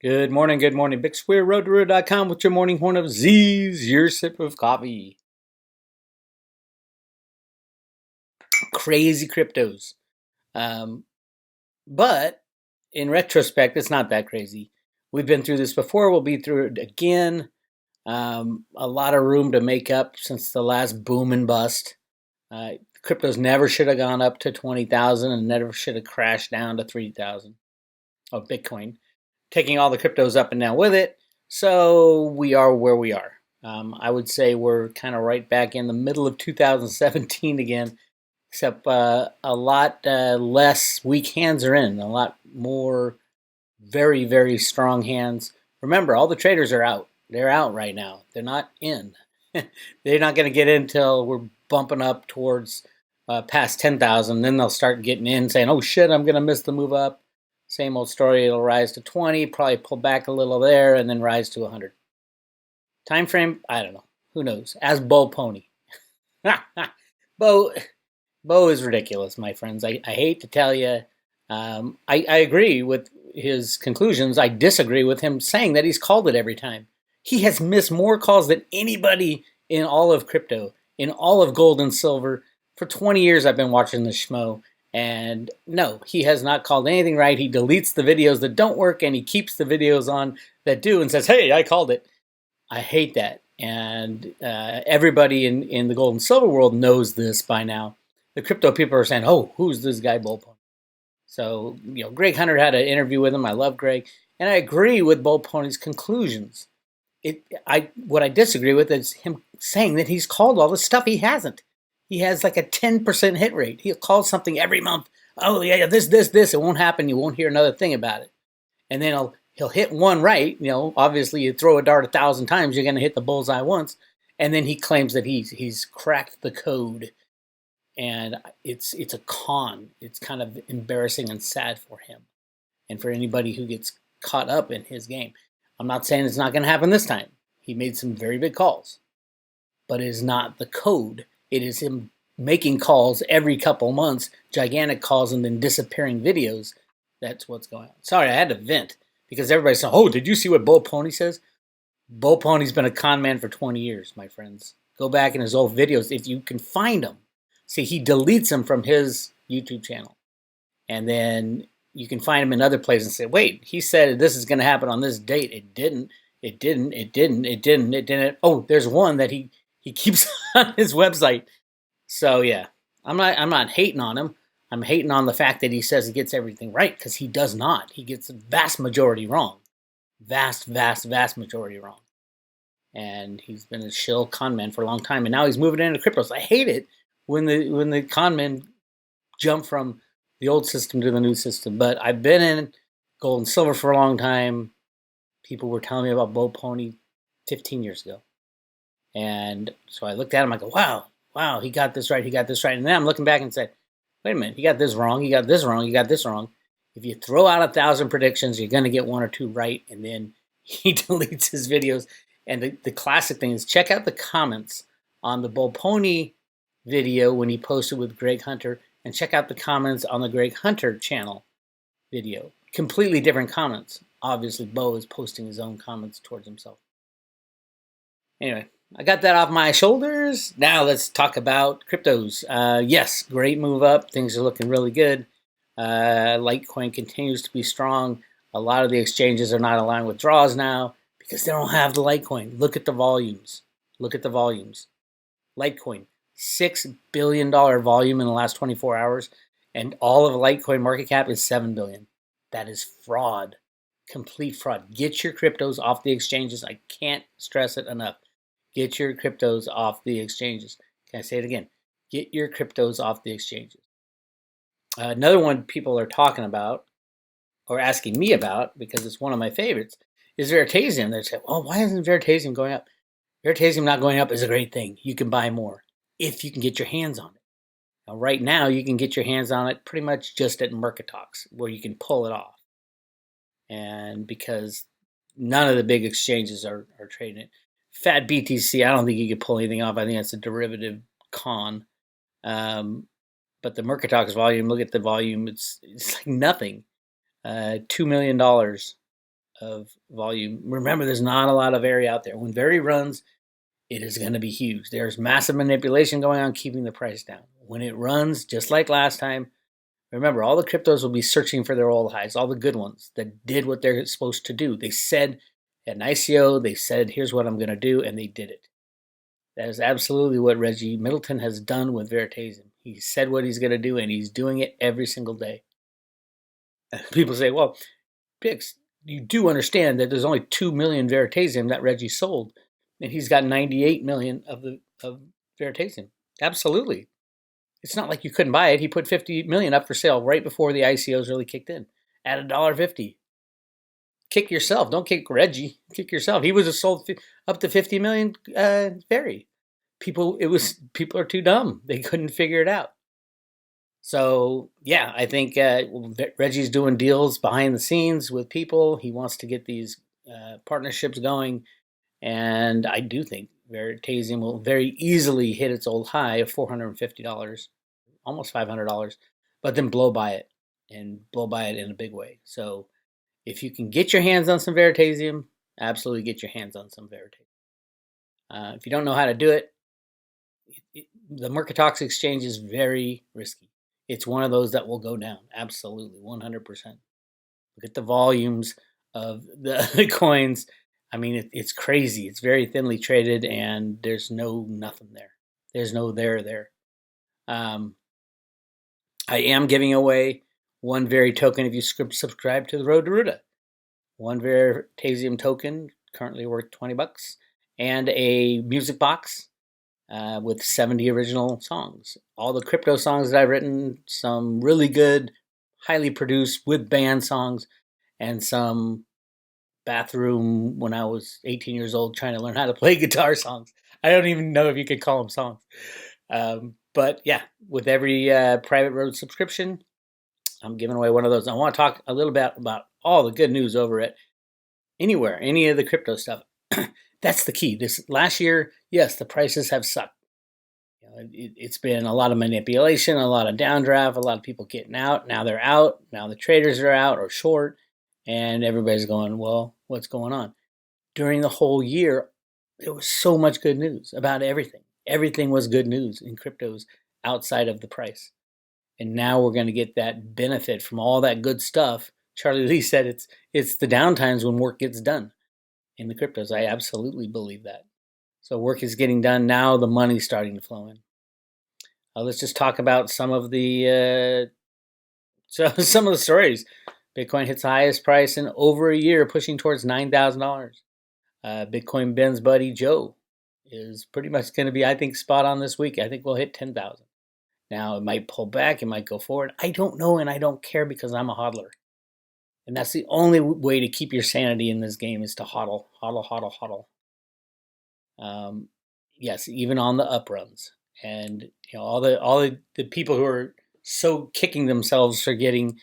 Good morning, good morning. Bix Weir, Roota.com with your morning horn of Z's, your sip of coffee. Crazy cryptos. Um, but in retrospect, it's not that crazy. We've been through this before. We'll be through it again. A lot of room to make up since the last boom and bust. Cryptos never should have gone up to 20,000 and never should have crashed down to 3,000. Oh, Bitcoin. Taking all the cryptos up and down with it. So we are where we are. I would say we're kind of right back in the middle of 2017 again, except a lot less weak hands are in, a lot more very, very strong hands. Remember, all the traders are out. They're out right now. They're not in. They're not going to get in until we're bumping up towards past 10,000. Then they'll start getting in, saying, "Oh shit, I'm going to miss the move up." Same old story. It'll rise to 20, probably pull back a little there, and then rise to 100. Time frame? I don't know. Who knows? Ask Bo Pony. Bo, Bo is ridiculous, my friends. I hate to tell you. I agree with his conclusions. I disagree with him saying that he's called it every time. He has missed more calls than anybody in all of crypto, in all of gold and silver. For 20 years, I've been watching this schmo. And no, he has not called anything right. He deletes the videos that don't work and he keeps the videos on that do and says, "Hey, I called it." I hate that. And everybody in the gold and silver world knows this by now. The crypto people are saying, "Oh, who's this guy, Bullpony?" So, Greg Hunter had an interview with him. I love Greg. And I agree with Bullpony's conclusions. What I disagree with is him saying that he's called all the stuff he hasn't. He has like a 10% hit rate. He'll call something every month. "Oh yeah, this. It won't happen. You won't hear another thing about it." And then he'll hit one right. Obviously you throw a dart 1,000 times, you're going to hit the bullseye once. And then he claims that he's cracked the code, and it's a con. It's kind of embarrassing and sad for him, and for anybody who gets caught up in his game. I'm not saying it's not going to happen this time. He made some very big calls, but it is not the code. It is him making calls every couple months, gigantic calls, and then disappearing videos. That's what's going on. Sorry, I had to vent because everybody's saying, "Oh, did you see what Bo Pony says?" Bo Pony's been a con man for 20 years, my friends. Go back in his old videos if you can find them. See, he deletes them from his YouTube channel. And then you can find him in other places and say, "Wait, he said this is going to happen on this date. It didn't. It didn't. It didn't. It didn't. It didn't." Oh, there's one that he keeps on his website. So yeah, I'm not hating on him. I'm hating on the fact that he says he gets everything right, because he does not. He gets the vast majority wrong. Vast, vast, vast majority wrong. And he's been a shill con man for a long time, and now he's moving into cryptos. I hate it when the con men jump from the old system to the new system. But I've been in gold and silver for a long time. People were telling me about Bo Pony 15 years ago. And so I looked at him, I go, wow, he got this right, he got this right. And then I'm looking back and said, wait a minute, he got this wrong, he got this wrong, he got this wrong. If you throw out 1,000 predictions, you're going to get one or two right, and then he deletes his videos. And the classic thing is, check out the comments on the Bull Pony video when he posted with Greg Hunter, and check out the comments on the Greg Hunter channel video. Completely different comments. Obviously, Bo is posting his own comments towards himself. Anyway, I got that off my shoulders. Now let's talk about cryptos. Yes, great move up. Things are looking really good. Litecoin continues to be strong. A lot of the exchanges are not allowing withdrawals now because they don't have the Litecoin. Look at the volumes. Look at the volumes. Litecoin, $6 billion volume in the last 24 hours, and all of Litecoin market cap is $7 billion. That is fraud. Complete fraud. Get your cryptos off the exchanges. I can't stress it enough. Get your cryptos off the exchanges. Can I say it again? Get your cryptos off the exchanges. Another one people are talking about, or asking me about, because it's one of my favorites, is Veritasium. They say, "Oh, why isn't Veritasium going up?" Veritasium not going up is a great thing. You can buy more if you can get your hands on it. Now, right now, you can get your hands on it pretty much just at Market Talks, where you can pull it off. And because none of the big exchanges are trading it. Fat BTC, I don't think you can pull anything off. I think that's a derivative con. But the Market Talks volume, look at the volume. It's like nothing. $2 million of volume. Remember, there's not a lot of Very out there. When Very runs, it is going to be huge. There's massive manipulation going on, keeping the price down. When it runs, just like last time, remember, all the cryptos will be searching for their old highs, all the good ones that did what they're supposed to do. They said at an ICO, they said, here's what I'm going to do, and they did it. That is absolutely what Reggie Middleton has done with Veritasium. He said what he's going to do, and he's doing it every single day. People say, well, Bix, you do understand that there's only 2 million Veritasium that Reggie sold, and he's got 98 million of Veritasium. Absolutely. It's not like you couldn't buy it. He put 50 million up for sale right before the ICOs really kicked in at $1.50. Kick yourself. Don't kick Reggie. Kick yourself. He was sold up to 50 million Very. People are too dumb. They couldn't figure it out. So yeah, I think Reggie's doing deals behind the scenes with people. He wants to get these partnerships going, and I do think Veritasium will very easily hit its old high of $450, almost $500, but then blow by it in a big way. So if you can get your hands on some Veritasium, absolutely get your hands on some Veritasium. If you don't know how to do it, the Mercatox exchange is very risky. It's one of those that will go down. Absolutely, 100%. Look at the volumes of the coins. I mean, it's crazy. It's very thinly traded, and there's nothing there. There's no there. I am giving away one Very token if you subscribe to the Road to Roota. One Veritasium token, currently worth $20, and a music box with 70 original songs. All the crypto songs that I've written, some really good, highly produced with band songs, and some bathroom when I was 18 years old trying to learn how to play guitar songs. I don't even know if you could call them songs. But yeah, with every private road subscription, I'm giving away one of those. I want to talk a little bit about all the good news over at Anywhere, any of the crypto stuff. That's the key. This last year, yes, the prices have sucked. It's been a lot of manipulation, a lot of downdraft, a lot of people getting out. Now they're out. Now the traders are out or short, and everybody's going, well, what's going on? During the whole year, there was so much good news about everything. Everything was good news in cryptos outside of the price. And now we're going to get that benefit from all that good stuff. Charlie Lee said it's the downtimes when work gets done in the cryptos. I absolutely believe that. So work is getting done now. The money's starting to flow in. Let's just talk about some of the stories. Bitcoin hits the highest price in over a year, pushing towards $9,000. Bitcoin Ben's buddy Joe is pretty much going to be, I think, spot on this week. I think we'll hit 10,000. Now it might pull back, it might go forward. I don't know, and I don't care because I'm a hodler. And that's the only way to keep your sanity in this game is to hodl. Yes, even on the up runs. And all the people who are so kicking themselves for getting,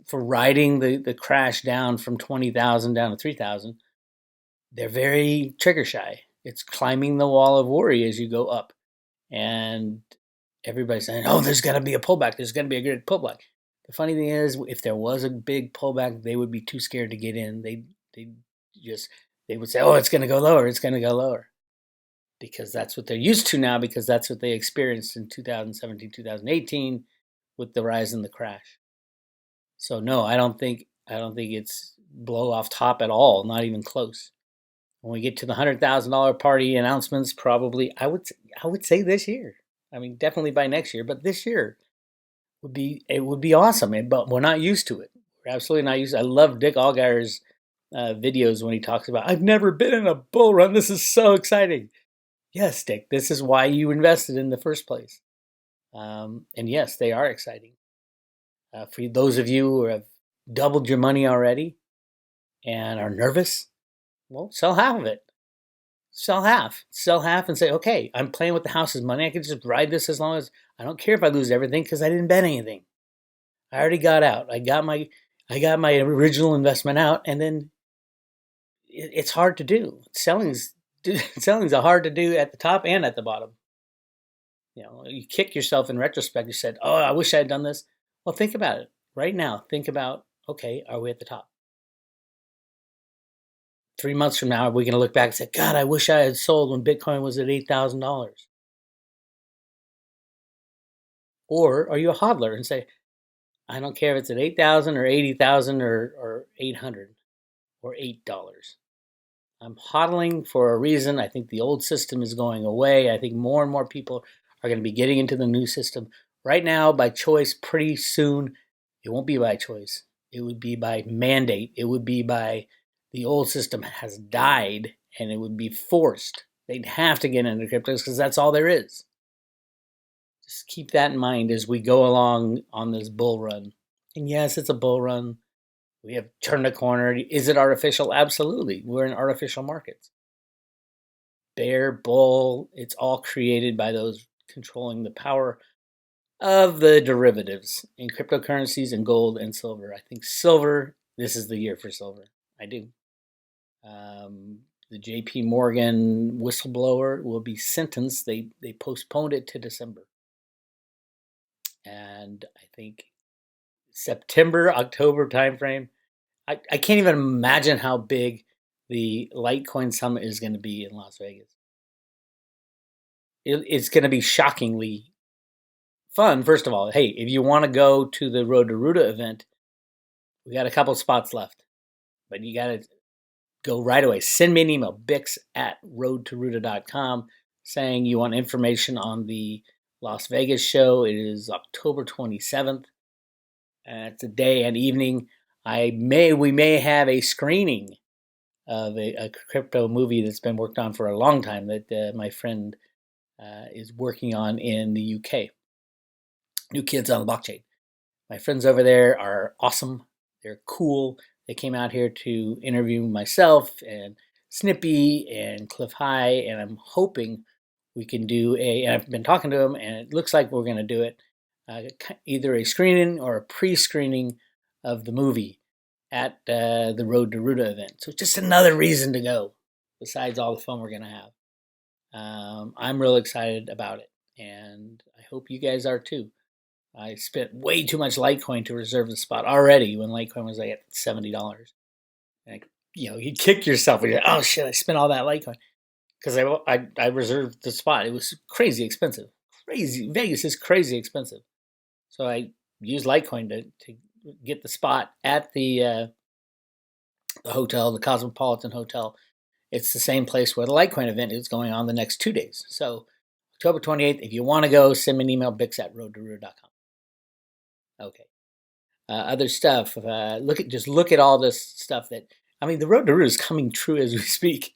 for riding the crash down from 20,000 down to 3,000, they're very trigger shy. It's climbing the wall of worry as you go up. And everybody's saying, oh, there's going to be a pullback. There's going to be a good pullback. The funny thing is, if there was a big pullback, they would be too scared to get in. They would say, oh, it's going to go lower. It's going to go lower. Because that's what they're used to now, because that's what they experienced in 2017, 2018 with the rise and the crash. So no, I don't think it's blow off top at all, not even close. When we get to the $100,000 party announcements, probably I would say this year. I mean, definitely by next year, but this year would be awesome. But we're not used to it. We're absolutely not used to it. I love Dick Allgire's videos when he talks about, I've never been in a bull run. This is so exciting. Yes, Dick, this is why you invested in the first place. And yes, they are exciting. For those of you who have doubled your money already and are nervous, well, sell half of it. Sell half and say, okay, I'm playing with the house's money. I can just ride this as long as, I don't care if I lose everything because I didn't bet anything. I already got out. I got my original investment out, and then it's hard to do. Selling's hard to do at the top and at the bottom. You kick yourself in retrospect. You said, oh, I wish I had done this. Well, think about it right now. Think about, okay, are we at the top? 3 months from now, are we going to look back and say, God, I wish I had sold when Bitcoin was at $8,000? Or are you a hodler and say, I don't care if it's at 8,000 or 80,000 or 800 or $8. I'm hodling for a reason. I think the old system is going away. I think more and more people are going to be getting into the new system. Right now, by choice, pretty soon, it won't be by choice. It would be by mandate. It would be by the old system has died and it would be forced. They'd have to get into cryptos because that's all there is. Just keep that in mind as we go along on this bull run. And yes, it's a bull run. We have turned a corner. Is it artificial? Absolutely. We're in artificial markets. Bear, bull, it's all created by those controlling the power of the derivatives in cryptocurrencies and gold and silver. I think silver, this is the year for silver. I do. The JP Morgan whistleblower will be sentenced. They postponed it to December. And I think September, October timeframe, I can't even imagine how big the Litecoin Summit is going to be in Las Vegas. It's going to be shockingly fun. First of all, hey, if you want to go to the Road to Roota event, we got a couple spots left, but you got to go right away. Send me an email, bix@roadtoroota.com, saying you want information on the Las Vegas show. It is October 27th. It's a day and evening. We may have a screening of a crypto movie that's been worked on for a long time that my friend is working on in the UK. New Kids on the Blockchain. My friends over there are awesome. They're cool. They came out here to interview myself and Snippy and Cliff High, and I'm hoping we can do and I've been talking to them, and it looks like we're going to do it, either a screening or a pre-screening of the movie at the Road to Roota event. So it's just another reason to go, besides all the fun we're going to have. I'm real excited about it, and I hope you guys are too. I spent way too much Litecoin to reserve the spot already when Litecoin was like at $70. And you kick yourself when you're like, oh shit, I spent all that Litecoin. Because I reserved the spot. It was crazy expensive. Crazy. Vegas is crazy expensive. So I used Litecoin to get the spot at the hotel, the Cosmopolitan Hotel. It's the same place where the Litecoin event is going on the next 2 days. So October 28th, if you want to go, send me an email, bix@roadtoroota.com. Okay. Other stuff. Look at all this stuff that, the Road to Roota is coming true as we speak.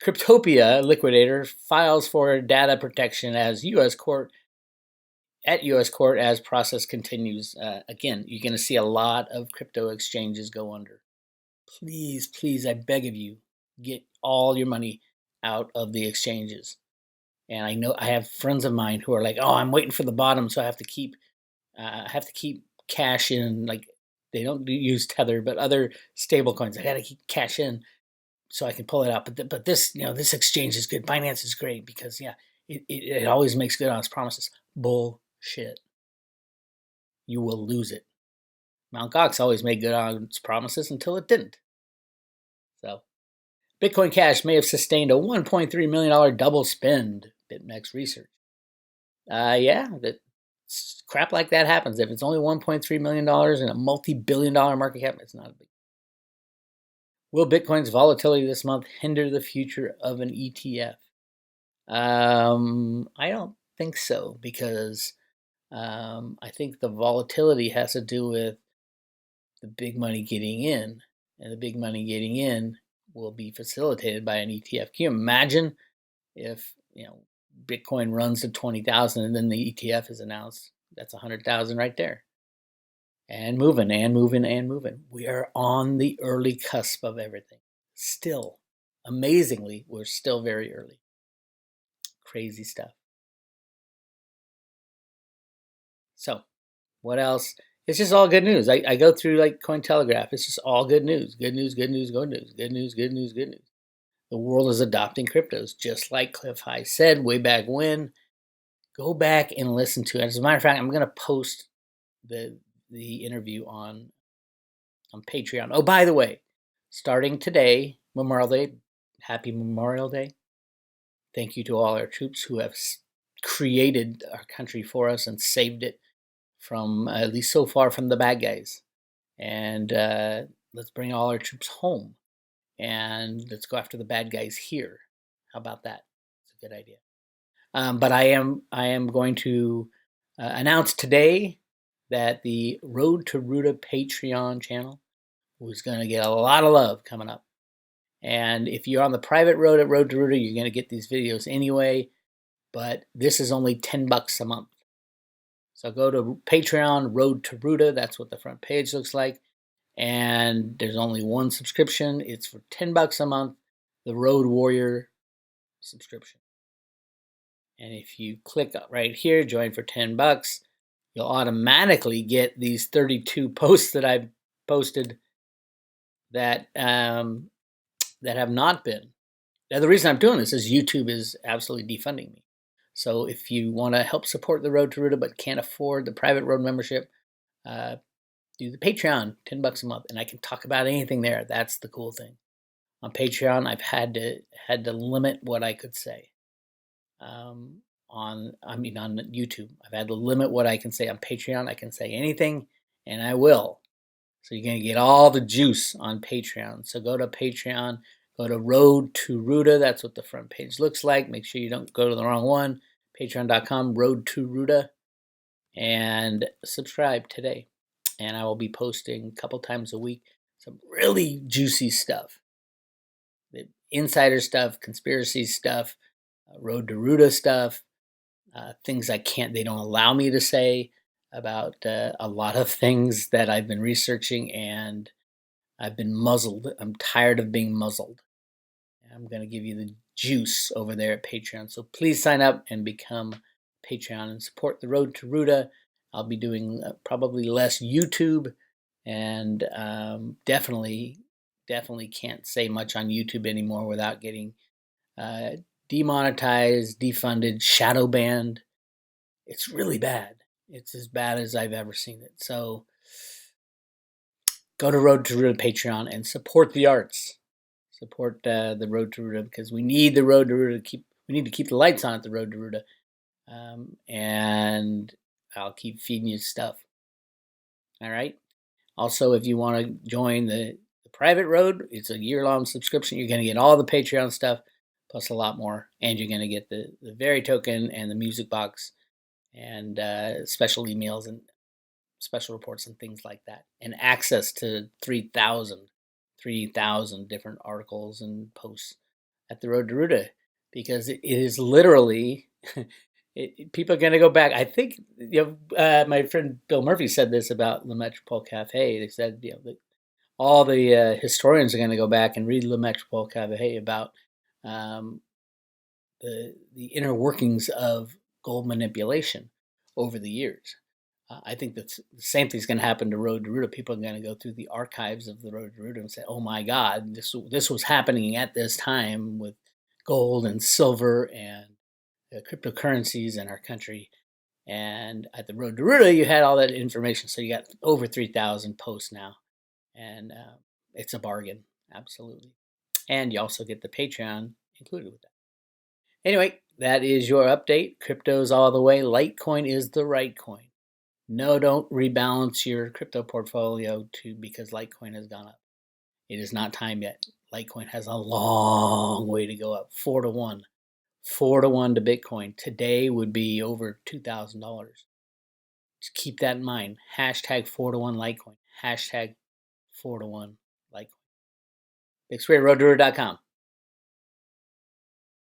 Cryptopia liquidator files for data protection as U.S. court as process continues. Again, you're going to see a lot of crypto exchanges go under. Please, please, I beg of you, get all your money out of the exchanges. And I know I have friends of mine who are like, "Oh, I'm waiting for the bottom, so I have to keep cash in." Like they don't use Tether, but other stable coins. I got to keep cash in so I can pull it out. But this, this exchange is good. Binance is great because it always makes good on its promises. Bullshit. You will lose it. Mt. Gox always made good on its promises until it didn't. So, Bitcoin Cash may have sustained a $1.3 million double spend. BitMEX research. That crap like that happens. If it's only $1.3 million in a multi-billion-dollar market cap, it's not a big. Will Bitcoin's volatility this month hinder the future of an ETF? I don't think so, because I think the volatility has to do with the big money getting in, and the big money getting in will be facilitated by an ETF. Can you imagine if Bitcoin runs to 20,000 and then the ETF is announced? That's 100,000 right there. And moving and moving and moving. We are on the early cusp of everything. Still, amazingly, we're still very early. Crazy stuff. So, what else? It's just all good news. I go through like Cointelegraph. It's just all good news. Good news, good news, good news. Good news, good news, good news. The world is adopting cryptos, just like Cliff High said way back when. Go back and listen to it. As a matter of fact, I'm going to post the interview on Patreon. Oh, by the way, starting today, Memorial Day. Happy Memorial Day. Thank you to all our troops who have created our country for us and saved it from, at least so far, from the bad guys. And let's bring all our troops home and let's go after the bad guys here. How about that? It's a good idea. But I am going to announce today that the Road to Roota Patreon channel was going to get a lot of love coming up. And if you're on the private road at Road to Roota, you're going to get these videos anyway. But this is only $10 a month. So go to Patreon, Road to Roota. That's what the front page looks like. And there's only one subscription. It's for $10 a month, the Road Warrior subscription. And if you click right here, join for $10, you'll automatically get these 32 posts that I've posted that that have not been. Now, the reason I'm doing this is YouTube is absolutely defunding me. So if you want to help support the Road to Roota but can't afford the private road membership, do the Patreon, $10 a month, and I can talk about anything there. That's the cool thing. On Patreon, I've had to limit what I could say. On YouTube, I've had to limit what I can say. On Patreon, I can say anything, and I will. So you're gonna get all the juice on Patreon. So go to Patreon, go to Road to Roota. That's what the front page looks like. Make sure you don't go to the wrong one. Patreon.com, Road to Roota, and subscribe today. And I will be posting a couple times a week some really juicy stuff. The insider stuff, conspiracy stuff, Road to Roota stuff, things they don't allow me to say about a lot of things that I've been researching, and I've been muzzled. I'm tired of being muzzled. I'm going to give you the juice over there at Patreon. So please sign up and become Patreon and support the Road to Roota. I'll be doing probably less YouTube, and definitely can't say much on YouTube anymore without getting demonetized, defunded, shadow banned. It's really bad. It's as bad as I've ever seen it. So go to Road to Roota Patreon and support the arts. Support the Road to Roota, because we need the Road to Roota we need to keep the lights on at the Road to Roota. And I'll keep feeding you stuff. All right. Also, if you want to join the private road, it's a year-long subscription. You're going to get all the Patreon stuff, plus a lot more. And you're going to get the Very Token and the music box and special emails and special reports and things like that. And access to 3,000 different articles and posts at the Road to Roota, because it is literally... people are going to go back. I think my friend Bill Murphy said this about Le Metropole Cafe. They said that all the historians are going to go back and read Le Metropole Cafe about the inner workings of gold manipulation over the years. I think that the same thing's going to happen to Road to Roota. People are going to go through the archives of the Road to Roota and say, "Oh my God, this was happening at this time with gold and silver and cryptocurrencies in our country." And at the Road to Roota, you had all that information. So you got over 3,000 posts now. And it's a bargain, absolutely. And you also get the Patreon included with that. Anyway, that is your update. Crypto's all the way. Litecoin is the right coin. No, don't rebalance your crypto portfolio because Litecoin has gone up. It is not time yet. Litecoin has a long way to go up. 4 to 1. 4 to 1 to Bitcoin. Today would be over $2,000. Just keep that in mind. Hashtag 4 to 1 Litecoin. Hashtag 4 to 1 Litecoin. Bix Weir, roadtour.com.